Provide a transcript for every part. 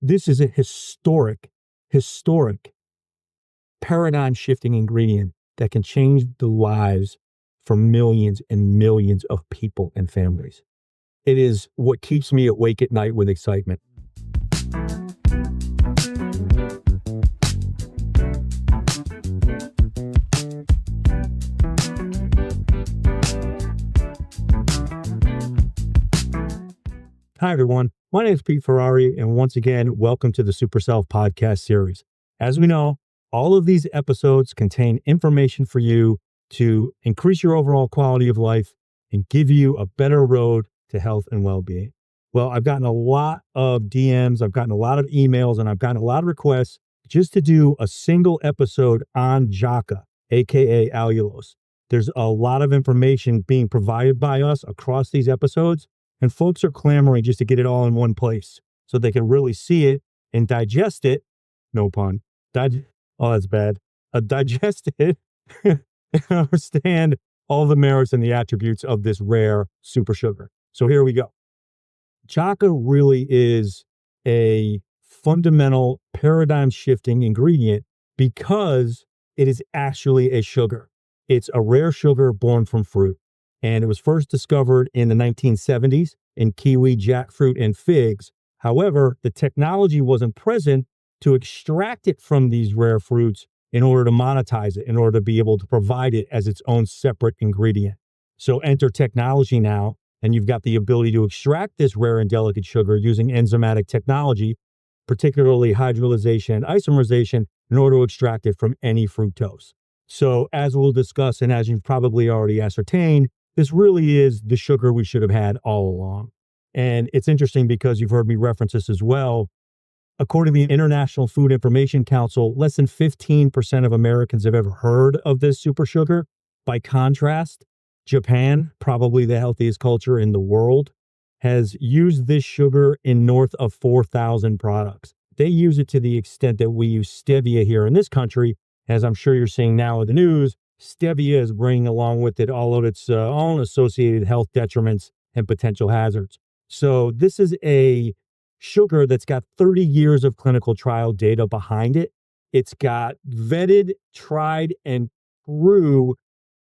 This is a historic paradigm shifting ingredient that can change the lives for millions and millions of people and families. It is what keeps me awake at night with excitement. Hi, everyone. My name is Pete Ferrari, and once again, welcome to the Super Self podcast series. As we know, all of these episodes contain information for you to increase your overall quality of life and give you a better road to health and well-being. Well, I've gotten a lot of DMs, I've gotten a lot of emails, and I've gotten a lot of requests just to do a single episode on Jaca, aka Allulose. There's a lot of information being provided by us across these episodes, and folks are clamoring just to get it all in one place so they can really see it and digest it. No pun. Oh, that's bad. Digest it and understand all the merits and the attributes of this rare super sugar. So here we go. Jaca really is a fundamental paradigm shifting ingredient because it is actually a sugar. It's a rare sugar born from fruit. And it was first discovered in the 1970s in kiwi, jackfruit, and figs. However, the technology wasn't present to extract it from these rare fruits in order to monetize it, in order to be able to provide it as its own separate ingredient. So enter technology now, and you've got the ability to extract this rare and delicate sugar using enzymatic technology, particularly hydrolyzation and isomerization, in order to extract it from any fructose. So as we'll discuss, and as you've probably already ascertained, this really is the sugar we should have had all along. And it's interesting because you've heard me reference this as well. According to the International Food Information Council, less than 15% of Americans have ever heard of this super sugar. By contrast, Japan, probably the healthiest culture in the world, has used this sugar in north of 4,000 products. They use it to the extent that we use stevia here in this country, as I'm sure you're seeing now in the news. Stevia is bringing along with it all of its own associated health detriments and potential hazards. So this is a sugar that's got 30 years of clinical trial data behind it. It's got vetted, tried, and true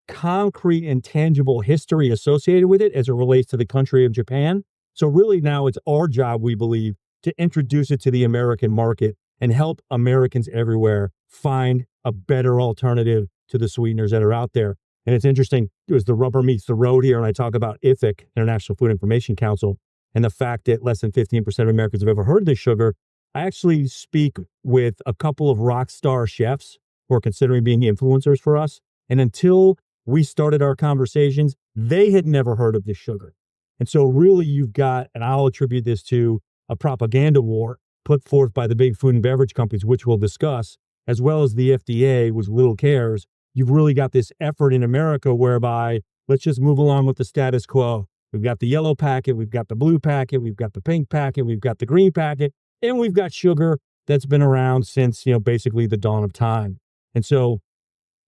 concrete and tangible history associated with it as it relates to the country of Japan. So really now it's our job, we believe, to introduce it to the American market and help Americans everywhere find a better alternative to the sweeteners that are out there. And it's interesting, as the rubber meets the road here, and I talk about IFIC, International Food Information Council, and the fact that less than 15% of Americans have ever heard of this sugar. I actually speak with a couple of rock star chefs who are considering being influencers for us. And until we started our conversations, they had never heard of this sugar. And so really you've got, and I'll attribute this to a propaganda war put forth by the big food and beverage companies, which we'll discuss, as well as the FDA, with little cares. You've really got this effort in America whereby let's just move along with the status quo. We've got the yellow packet, we've got the blue packet, we've got the pink packet, we've got the green packet, and we've got sugar that's been around since, basically the dawn of time. And so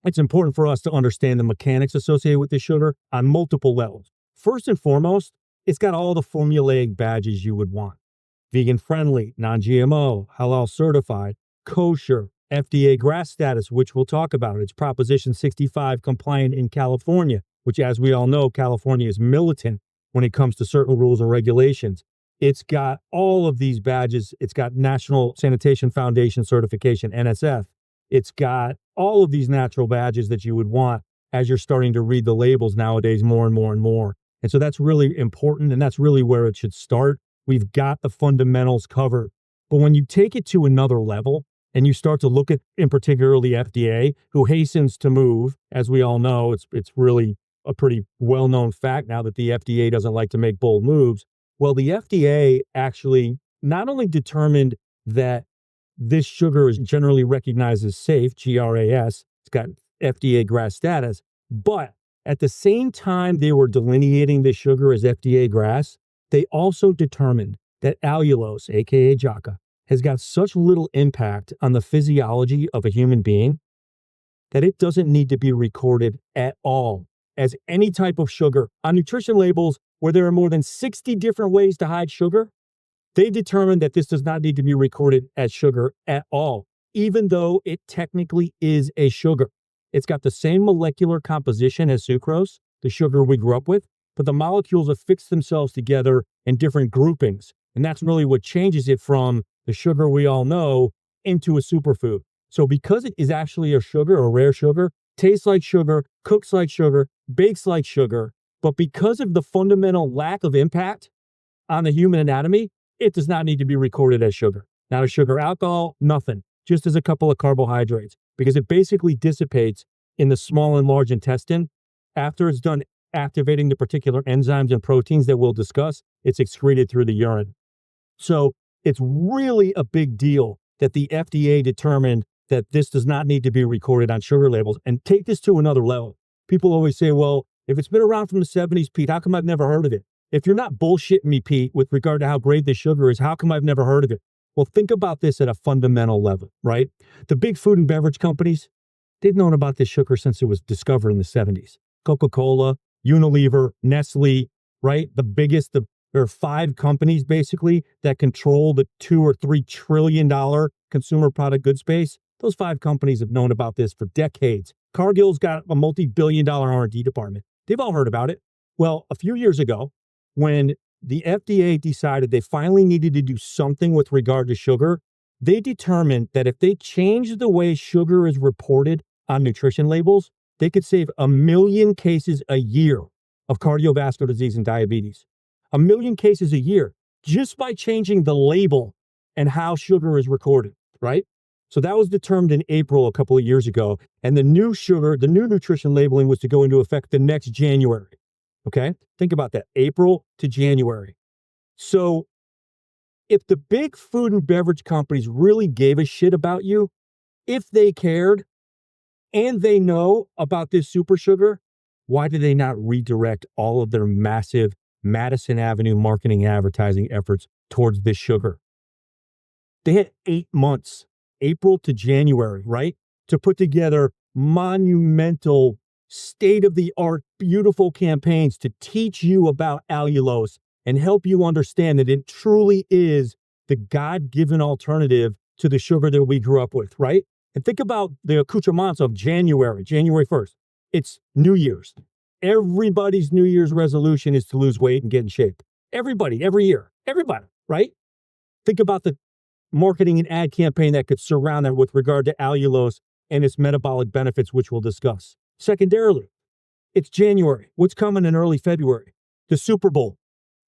it's important for us to understand the mechanics associated with this sugar on multiple levels. First and foremost, it's got all the formulaic badges you would want. Vegan friendly, non-GMO, halal certified, kosher, FDA GRAS status, which we'll talk about. It's Proposition 65 compliant in California, which, as we all know, California is militant when it comes to certain rules and regulations. It's got all of these badges. It's got National Sanitation Foundation certification, NSF. It's got all of these natural badges that you would want as you're starting to read the labels nowadays more and more and more. And so that's really important, and that's really where it should start. We've got the fundamentals covered. But when you take it to another level, and you start to look at, in particular, the FDA, who hastens to move. As we all know, it's really a pretty well-known fact now that the FDA doesn't like to make bold moves. Well, the FDA actually not only determined that this sugar is generally recognized as safe, GRAS, it's got FDA GRAS status, but at the same time they were delineating this sugar as FDA GRAS, they also determined that allulose, aka Jaca, has got such little impact on the physiology of a human being that it doesn't need to be recorded at all as any type of sugar on nutrition labels where there are more than 60 different ways to hide sugar. They determined that this does not need to be recorded as sugar at all, even though it technically is a sugar. It's got the same molecular composition as sucrose, the sugar we grew up with, but the molecules have fixed themselves together in different groupings. And that's really what changes it from the sugar we all know into a superfood. So because it is actually a sugar, a rare sugar, tastes like sugar, cooks like sugar, bakes like sugar, but because of the fundamental lack of impact on the human anatomy, it does not need to be recorded as sugar. Not a sugar alcohol, nothing, just as a couple of carbohydrates, because it basically dissipates in the small and large intestine. After it's done activating the particular enzymes and proteins that we'll discuss, it's excreted through the urine. So it's really a big deal that the FDA determined that this does not need to be recorded on sugar labels. And take this to another level. People always say, well, if it's been around from the 70s, Pete, how come I've never heard of it? If you're not bullshitting me, Pete, with regard to how great this sugar is, how come I've never heard of it? Well, think about this at a fundamental level, right? The big food and beverage companies, they've known about this sugar since it was discovered in the 70s. Coca-Cola, Unilever, Nestle, right? There are 5 companies basically that control the $2 or $3 trillion consumer product goods space. Those 5 companies have known about this for decades. Cargill's got a multi-billion-dollar R&D department. They've all heard about it. Well, a few years ago, when the FDA decided they finally needed to do something with regard to sugar, they determined that if they changed the way sugar is reported on nutrition labels, they could save 1 million cases a year of cardiovascular disease and diabetes. 1 million cases a year just by changing the label and how sugar is recorded, right? So that was determined in April a couple of years ago. And the new nutrition labeling was to go into effect the next January. Okay? Think about that. April to January. So if the big food and beverage companies really gave a shit about you, if they cared, and they know about this super sugar, why do they not redirect all of their massive Madison Avenue marketing and advertising efforts towards this sugar? They had 8 months, April to January, right, to put together monumental, state-of-the-art, beautiful campaigns to teach you about allulose and help you understand that it truly is the God-given alternative to the sugar that we grew up with, right? And think about the accoutrements of January 1st. It's New Year's. Everybody's New Year's resolution is to lose weight and get in shape. Everybody, every year, everybody, right? Think about the marketing and ad campaign that could surround that with regard to allulose and its metabolic benefits, which we'll discuss. Secondarily, it's January. What's coming in early February? The Super Bowl.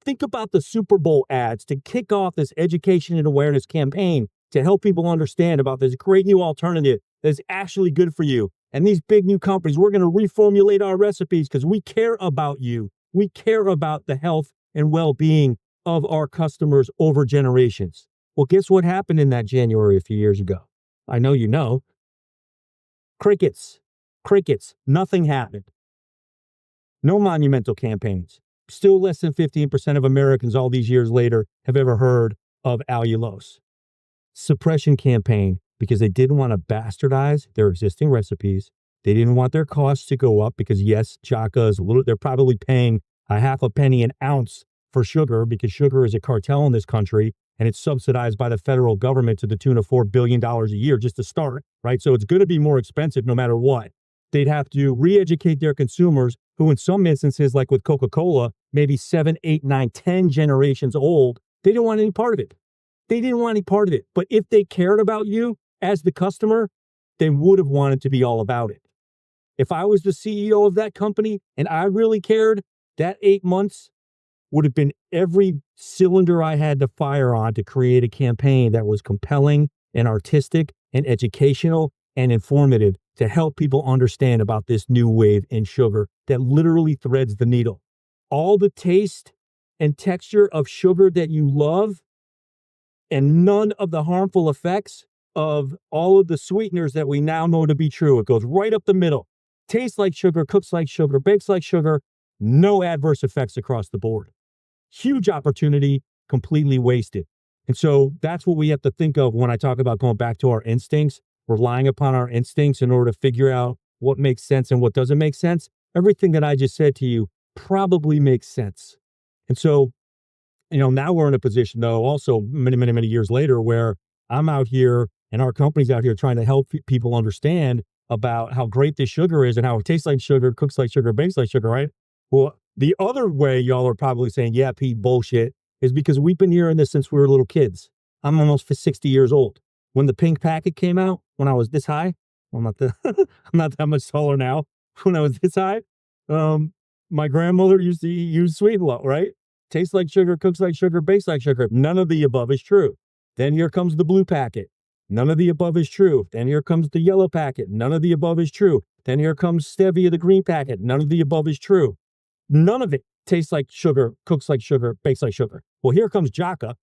Think about the Super Bowl ads to kick off this education and awareness campaign to help people understand about this great new alternative that's actually good for you. And these big new companies, we're going to reformulate our recipes because we care about you. We care about the health and well-being of our customers over generations. Well, guess what happened in that January a few years ago? I know you know. Crickets. Nothing happened. No monumental campaigns. Still less than 15% of Americans all these years later have ever heard of allulose. Suppression campaign, because they didn't want to bastardize their existing recipes. They didn't want their costs to go up because, yes, Jaca is they're probably paying a half a penny an ounce for sugar because sugar is a cartel in this country and it's subsidized by the federal government to the tune of $4 billion a year just to start, right? So it's going to be more expensive no matter what. They'd have to re-educate their consumers who in some instances, like with Coca-Cola, maybe 7, 8, 9, 10 generations old. They didn't want any part of it. But if they cared about you as the customer, they would have wanted to be all about it. If I was the CEO of that company and I really cared, that 8 months would have been every cylinder I had to fire on to create a campaign that was compelling and artistic and educational and informative to help people understand about this new wave in sugar that literally threads the needle. All the taste and texture of sugar that you love and none of the harmful effects of all of the sweeteners that we now know to be true. It goes right up the middle. Tastes like sugar, cooks like sugar, bakes like sugar, no adverse effects across the board. Huge opportunity, completely wasted. And so that's what we have to think of when I talk about going back to our instincts, relying upon our instincts in order to figure out what makes sense and what doesn't make sense. Everything that I just said to you probably makes sense. And so Now we're in a position though, also many, many, many years later, where I'm out here and our company's out here trying to help people understand about how great this sugar is and how it tastes like sugar, cooks like sugar, bakes like sugar, right? Well, the other way y'all are probably saying, yeah, Pete, bullshit, is because we've been hearing this since we were little kids. I'm almost 60 years old. When the pink packet came out, when I was this high, well, I'm not that much taller now. When I was this high, my grandmother used to use Sweetener, right? Tastes like sugar, cooks like sugar, bakes like sugar. None of the above is true. Then here comes the blue packet. None of the above is true. Then here comes the yellow packet. None of the above is true. Then here comes stevia, the green packet. None of the above is true. None of it tastes like sugar, cooks like sugar, bakes like sugar. Well, here comes Jaca.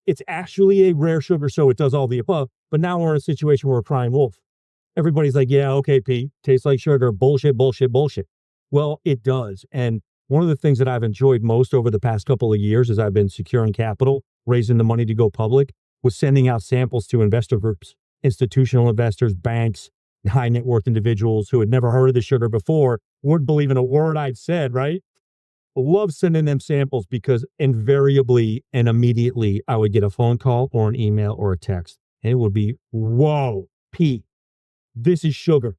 It's actually a rare sugar, so it does all the above. But now we're in a situation where we're crying wolf. Everybody's like, yeah, okay, Pete, tastes like sugar. Bullshit, bullshit, bullshit. Well, it does. And one of the things that I've enjoyed most over the past couple of years as I've been securing capital, raising the money to go public, was sending out samples to investor groups, institutional investors, banks, high net worth individuals who had never heard of the sugar before, weren't believing a word I'd said, right? Love sending them samples because invariably and immediately I would get a phone call or an email or a text. And it would be, whoa, Pete, this is sugar.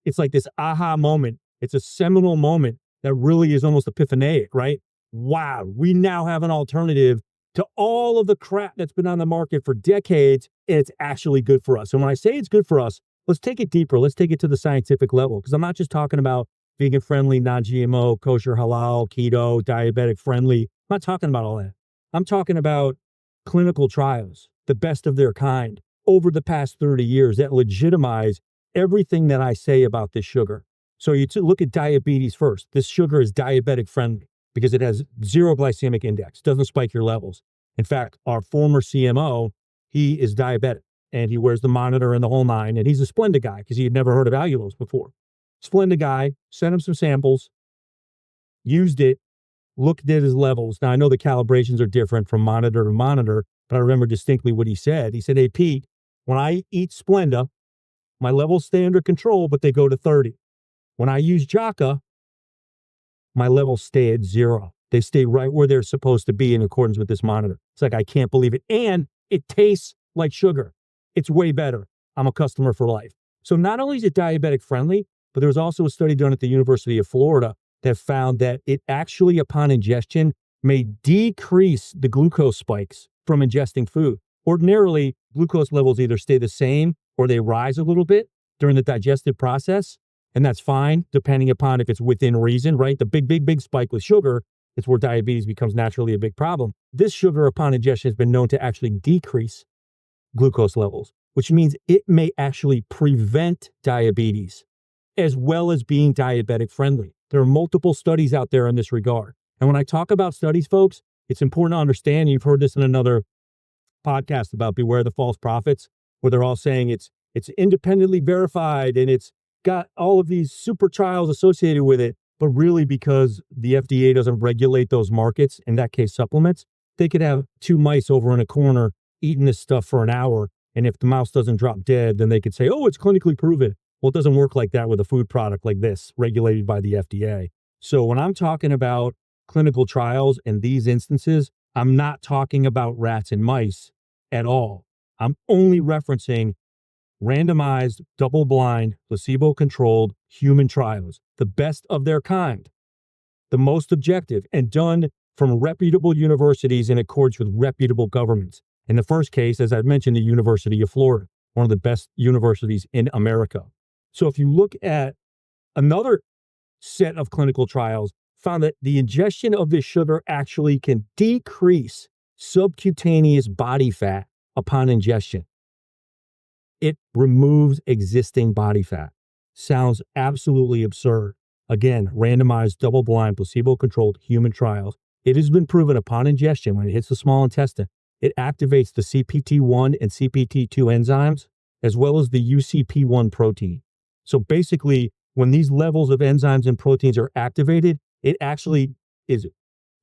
It's like this aha moment. It's a seminal moment that really is almost epiphaneic, right? Wow, we now have an alternative to all of the crap that's been on the market for decades, and it's actually good for us. And when I say it's good for us, let's take it deeper. Let's take it to the scientific level, because I'm not just talking about vegan-friendly, non-GMO, kosher, halal, keto, diabetic-friendly. I'm not talking about all that. I'm talking about clinical trials, the best of their kind, over the past 30 years that legitimize everything that I say about this sugar. So you look at diabetes first. This sugar is diabetic-friendly because it has zero glycemic index, doesn't spike your levels. In fact, our former CMO, he is diabetic, and he wears the monitor and the whole nine, and he's a Splenda guy because he had never heard of Allulose before. Splenda guy, sent him some samples, used it, looked at his levels. Now, I know the calibrations are different from monitor to monitor, but I remember distinctly what he said. He said, hey, Pete, when I eat Splenda, my levels stay under control, but they go to 30. When I use Jaca, my levels stay at 0. They stay right where they're supposed to be in accordance with this monitor. It's like, I can't believe it. And it tastes like sugar. It's way better. I'm a customer for life. So not only is it diabetic friendly, but there was also a study done at the University of Florida that found that it actually, upon ingestion, may decrease the glucose spikes from ingesting food. Ordinarily, glucose levels either stay the same or they rise a little bit during the digestive process. And that's fine, depending upon if it's within reason, right? The big spike with sugar, it's where diabetes becomes naturally a big problem. This sugar upon ingestion has been known to actually decrease glucose levels, which means it may actually prevent diabetes as well as being diabetic friendly. There are multiple studies out there in this regard. And when I talk about studies, folks, it's important to understand, you've heard this in another podcast about Beware the False Prophets, where they're all saying it's independently verified and it's got all of these super trials associated with it, but really because the FDA doesn't regulate those markets, in that case supplements, they could have 2 mice over in a corner eating this stuff for an hour, and if the mouse doesn't drop dead, then they could say, oh, it's clinically proven. Well, it doesn't work like that with a food product like this, regulated by the FDA. So when I'm talking about clinical trials in these instances, I'm not talking about rats and mice at all. I'm only referencing randomized, double-blind, placebo-controlled human trials, the best of their kind, the most objective, and done from reputable universities in accordance with reputable governments. In the first case, as I've mentioned, the University of Florida, one of the best universities in America. So if you look at another set of clinical trials, found that the ingestion of this sugar actually can decrease subcutaneous body fat upon ingestion. It removes existing body fat. Sounds absolutely absurd. Again, randomized, double-blind, placebo-controlled human trials. It has been proven upon ingestion, when it hits the small intestine, it activates the CPT1 and CPT2 enzymes, as well as the UCP1 protein. So basically, when these levels of enzymes and proteins are activated, it actually is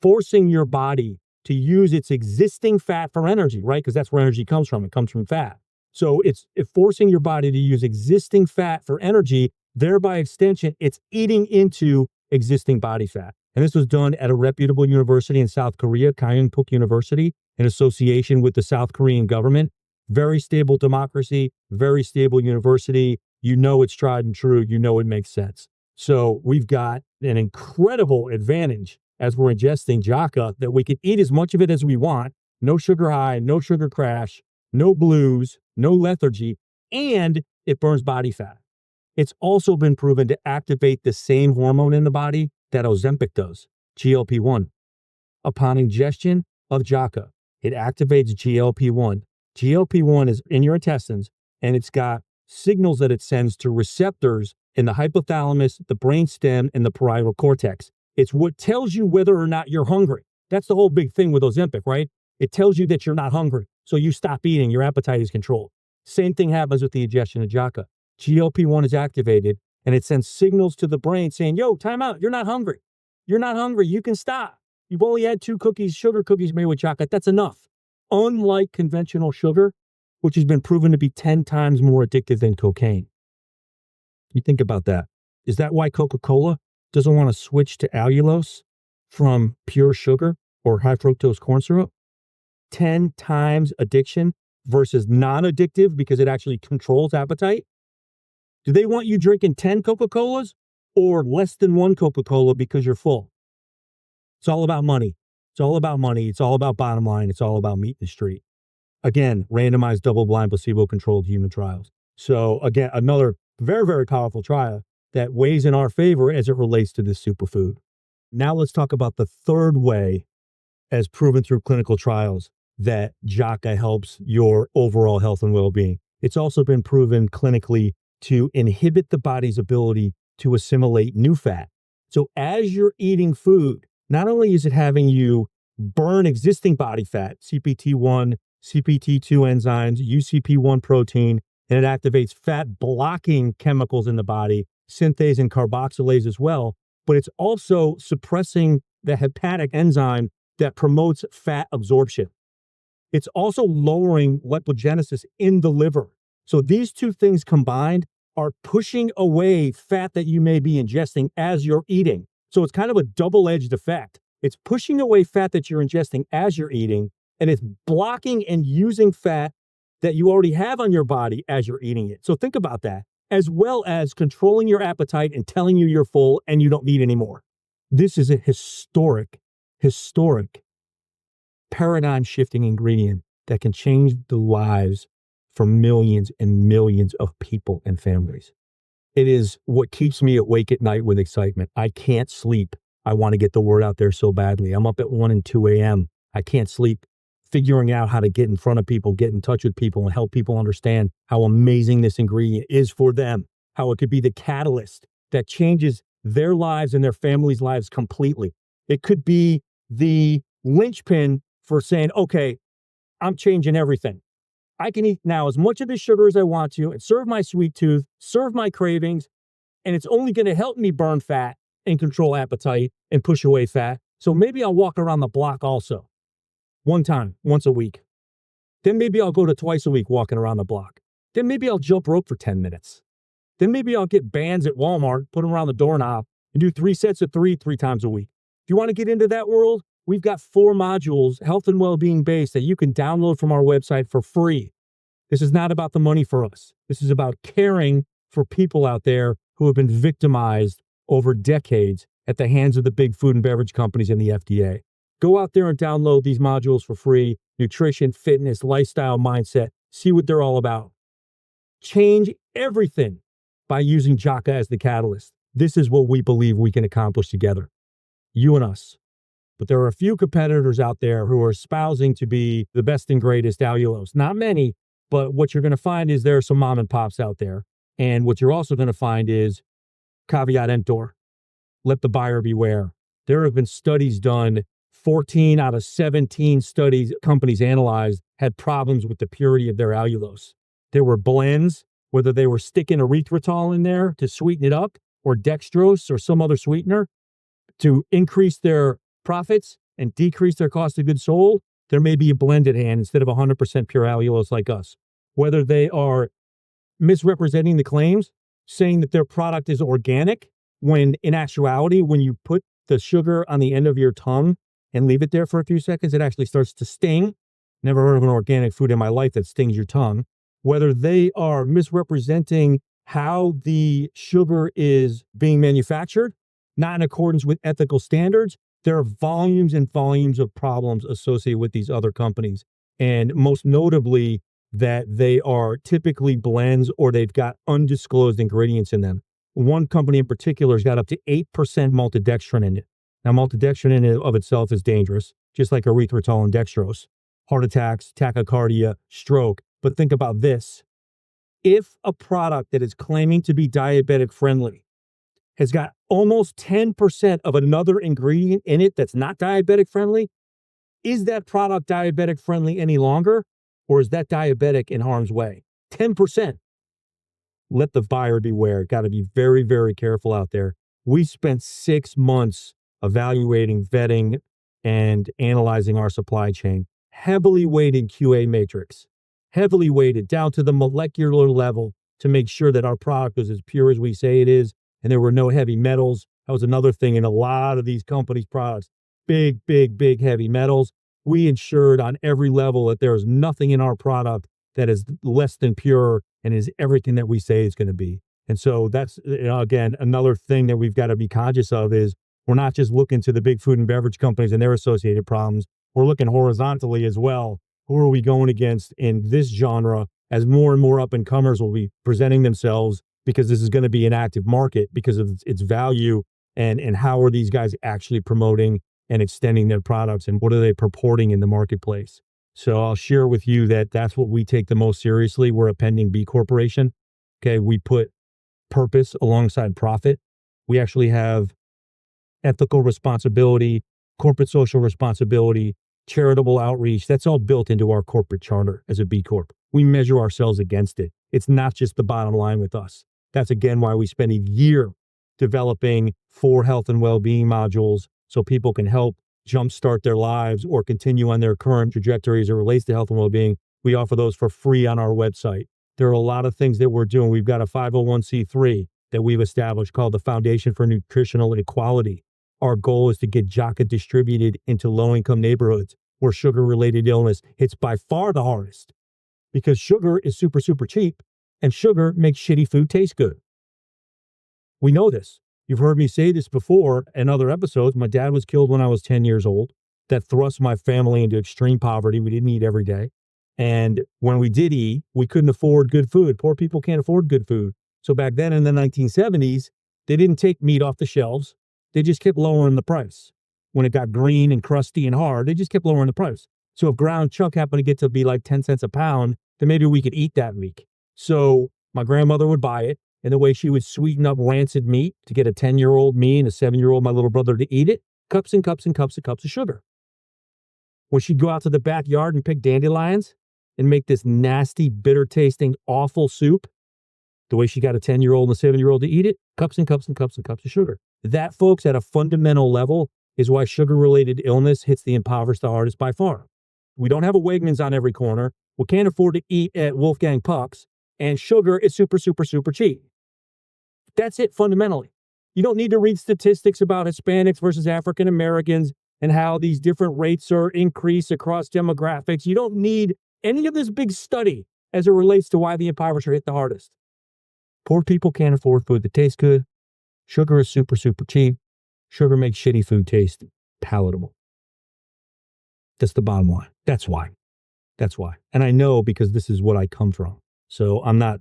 forcing your body to use its existing fat for energy, right? Because that's where energy comes from. It comes from fat. So it's forcing your body to use existing fat for energy. Thereby extension, it's eating into existing body fat. And this was done at a reputable university in South Korea, Kyung-Puk University, in association with the South Korean government. Very stable democracy, very stable university. You know it's tried and true. You know it makes sense. So we've got an incredible advantage as we're ingesting Jaca that we can eat as much of it as we want. No sugar high, no sugar crash, no blues, no lethargy, and it burns body fat. It's also been proven to activate the same hormone in the body that Ozempic does, GLP-1. Upon ingestion of Jaca, it activates GLP-1. GLP-1 is in your intestines, and it's got signals that it sends to receptors in the hypothalamus, the brainstem, and the parietal cortex. It's what tells you whether or not you're hungry. That's the whole big thing with Ozempic, right? It tells you that you're not hungry, so you stop eating, your appetite is controlled. Same thing happens with the ingestion of Jaca. GLP-1 is activated, and it sends signals to the brain saying, yo, time out, you're not hungry. You're not hungry, you can stop. You've only had 2 cookies, sugar cookies made with Jaca, that's enough. Unlike conventional sugar, which has been proven to be 10 times more addictive than cocaine. You think about that. Is that why Coca-Cola doesn't want to switch to allulose from pure sugar or high fructose corn syrup? 10 times addiction versus non-addictive because it actually controls appetite? Do they want you drinking 10 Coca-Colas or less than 1 Coca-Cola because you're full? It's all about money. It's all about money. It's all about bottom line. It's all about meat in the street. Again, randomized, double-blind, placebo-controlled human trials. So again, another very, very powerful trial that weighs in our favor as it relates to this superfood. Now let's talk about the third way, as proven through clinical trials, that Jaca helps your overall health and well-being. It's also been proven clinically to inhibit the body's ability to assimilate new fat. So as you're eating food, not only is it having you burn existing body fat, CPT1, CPT2 enzymes, UCP1 protein, and it activates fat blocking chemicals in the body, synthase and carboxylase as well, but it's also suppressing the hepatic enzyme that promotes fat absorption. It's also lowering lipogenesis in the liver. So these two things combined are pushing away fat that you may be ingesting as you're eating. So it's kind of a double-edged effect. It's pushing away fat that you're ingesting as you're eating, and it's blocking and using fat that you already have on your body as you're eating it. So think about that, as well as controlling your appetite and telling you you're full and you don't need any more. This is a historic paradigm-shifting ingredient that can change the lives for millions and millions of people and families. It is what keeps me awake at night with excitement. I can't sleep. I want to get the word out there so badly. I'm up at 1 and 2 a.m. I can't sleep, figuring out how to get in front of people, get in touch with people, and help people understand how amazing this ingredient is for them, how it could be the catalyst that changes their lives and their families' lives completely. It could be the linchpin for saying, okay, I'm changing everything. I can eat now as much of this sugar as I want to and serve my sweet tooth, serve my cravings, and it's only going to help me burn fat and control appetite and push away fat. So maybe I'll walk around the block also. One time, once a week. Then maybe I'll go to twice a week walking around the block. Then maybe I'll jump rope for 10 minutes. Then maybe I'll get bands at Walmart, put them around the doorknob, and do 3 sets of 3 times a week. If you want to get into that world, we've got 4 modules, health and well-being based, that you can download from our website for free. This is not about the money for us. This is about caring for people out there who have been victimized over decades at the hands of the big food and beverage companies and the FDA. Go out there and download these modules for free. Nutrition, fitness, lifestyle, mindset. See what they're all about. Change everything by using Jaca as the catalyst. This is what we believe we can accomplish together. You and us. But there are a few competitors out there who are espousing to be the best and greatest allulose. Not many, but what you're going to find is there are some mom and pops out there. And what you're also going to find is caveat emptor. Let the buyer beware. There have been studies done. 14 out of 17 studies companies analyzed had problems with the purity of their allulose. There were blends, whether they were sticking erythritol in there to sweeten it up, or dextrose or some other sweetener to increase their profits and decrease their cost of goods sold. There may be a blend at hand instead of 100% pure allulose like us. Whether they are misrepresenting the claims, saying that their product is organic, when in actuality, when you put the sugar on the end of your tongue and leave it there for a few seconds, it actually starts to sting. Never heard of an organic food in my life that stings your tongue. Whether they are misrepresenting how the sugar is being manufactured, not in accordance with ethical standards, there are volumes and volumes of problems associated with these other companies. And most notably, that they are typically blends or they've got undisclosed ingredients in them. One company in particular has got up to 8% maltodextrin in it. Now, maltodextrin in and of itself is dangerous, just like erythritol and dextrose. Heart attacks, tachycardia, stroke. But think about this. If a product that is claiming to be diabetic friendly has got almost 10% of another ingredient in it that's not diabetic friendly, is that product diabetic friendly any longer? Or is that diabetic in harm's way? 10%. Let the buyer beware. Got to be very, very careful out there. We spent 6 months evaluating, vetting, and analyzing our supply chain. Heavily weighted QA matrix. Heavily weighted down to the molecular level to make sure that our product was as pure as we say it is, and there were no heavy metals. That was another thing in a lot of these companies' products. Big, big, big heavy metals. We ensured on every level that there is nothing in our product that is less than pure and is everything that we say it's going to be. And so that's, again, another thing that we've got to be conscious of is we're not just looking to the big food and beverage companies and their associated problems. We're looking horizontally as well. Who are we going against in this genre as more and more up-and-comers will be presenting themselves, because this is going to be an active market because of its value, and how are these guys actually promoting and extending their products, and what are they purporting in the marketplace. So I'll share with you that that's what we take the most seriously. We're a pending B corporation. Okay, we put purpose alongside profit. We actually have ethical responsibility, corporate social responsibility, charitable outreach. That's all built into our corporate charter as a B Corp. We measure ourselves against it. It's not just the bottom line with us. That's again why we spend a year developing 4 health and well-being modules so people can help jumpstart their lives or continue on their current trajectory as it relates to health and well-being. We offer those for free on our website. There are a lot of things that we're doing. We've got a 501c3 that we've established called the Foundation for Nutritional Equality. Our goal is to get Jaca distributed into low-income neighborhoods where sugar-related illness hits by far the hardest, because sugar is super, super cheap, and sugar makes shitty food taste good. We know this. You've heard me say this before in other episodes. My dad was killed when I was 10 years old. That thrust my family into extreme poverty. We didn't eat every day. And when we did eat, we couldn't afford good food. Poor people can't afford good food. So back then in the 1970s, they didn't take meat off the shelves. They just kept lowering the price. When it got green and crusty and hard, they just kept lowering the price. So if ground chuck happened to get to be like 10 cents a pound, then maybe we could eat that week. So my grandmother would buy it, and the way she would sweeten up rancid meat to get a 10-year-old me and a 7-year-old my little brother to eat it, cups and cups and cups and cups of sugar. When she'd go out to the backyard and pick dandelions and make this nasty, bitter-tasting, awful soup, the way she got a 10-year-old and a 7-year-old to eat it, cups and cups and cups and cups of sugar. That, folks, at a fundamental level, is why sugar-related illness hits the impoverished the hardest by far. We don't have a Wegmans on every corner. We can't afford to eat at Wolfgang Puck's, and sugar is super, super, super cheap. That's it fundamentally. You don't need to read statistics about Hispanics versus African Americans and how these different rates are increased across demographics. You don't need any of this big study as it relates to why the impoverished are hit the hardest. Poor people can't afford food that tastes good. Sugar is super, super cheap. Sugar makes shitty food taste palatable. That's the bottom line. That's why. That's why. And I know because this is what I come from. So I'm not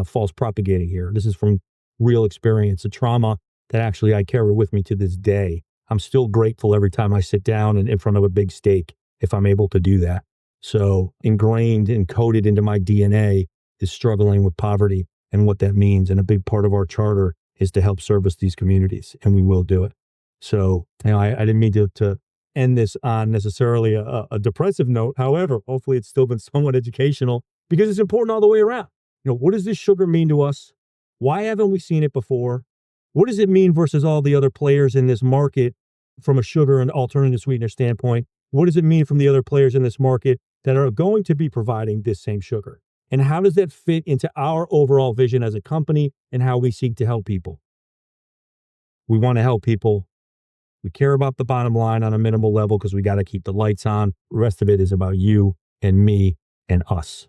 false propagating here. This is from real experience, a trauma that actually I carry with me to this day. I'm still grateful every time I sit down and in front of a big steak, if I'm able to do that. So ingrained and coded into my DNA is struggling with poverty and what that means. And a big part of our charter is to help service these communities, and we will do it. So, I didn't mean to end this on necessarily a depressive note. However, hopefully it's still been somewhat educational, because it's important all the way around. What does this sugar mean to us? Why haven't we seen it before? What does it mean versus all the other players in this market from a sugar and alternative sweetener standpoint? What does it mean from the other players in this market that are going to be providing this same sugar? And how does that fit into our overall vision as a company and how we seek to help people? We want to help people We care about the bottom line on a minimal level because we got to keep the lights on. The rest of it is about you and me and us.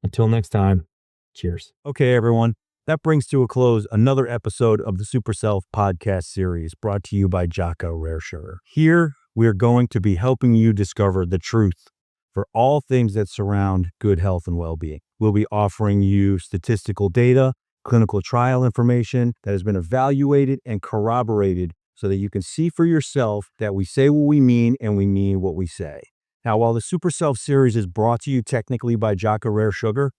Until next time, cheers. Okay, everyone. That brings to a close another episode of the Super Self podcast series brought to you by Jaca Rare Sugar. Here, we're going to be helping you discover the truth for all things that surround good health and well-being. We'll be offering you statistical data, clinical trial information that has been evaluated and corroborated so that you can see for yourself that we say what we mean and we mean what we say. Now, while the Super Self series is brought to you technically by Jaca Rare Sugar,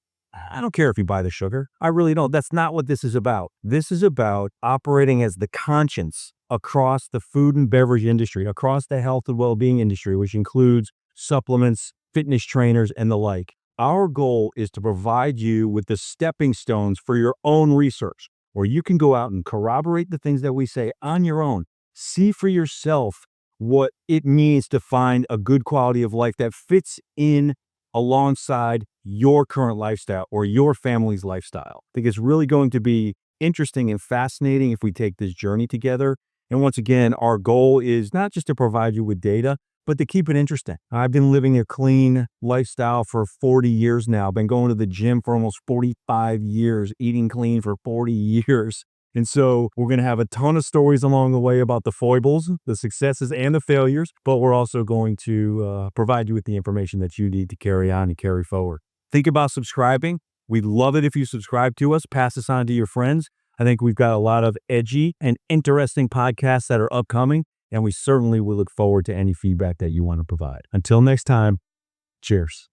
I don't care if you buy the sugar. I really don't. That's not what this is about. This is about operating as the conscience across the food and beverage industry, across the health and well-being industry, which includes supplements, fitness trainers, and the like. Our goal is to provide you with the stepping stones for your own research, where you can go out and corroborate the things that we say on your own. See for yourself what it means to find a good quality of life that fits in alongside your current lifestyle or your family's lifestyle. I think it's really going to be interesting and fascinating if we take this journey together. And once again, our goal is not just to provide you with data, but to keep it interesting. I've been living a clean lifestyle for 40 years now. I've been going to the gym for almost 45 years, eating clean for 40 years. And so we're going to have a ton of stories along the way about the foibles, the successes, and the failures, but we're also going to provide you with the information that you need to carry on and carry forward. Think about subscribing. We'd love it if you subscribe to us, pass this on to your friends. I think we've got a lot of edgy and interesting podcasts that are upcoming, and we certainly will look forward to any feedback that you want to provide. Until next time, cheers.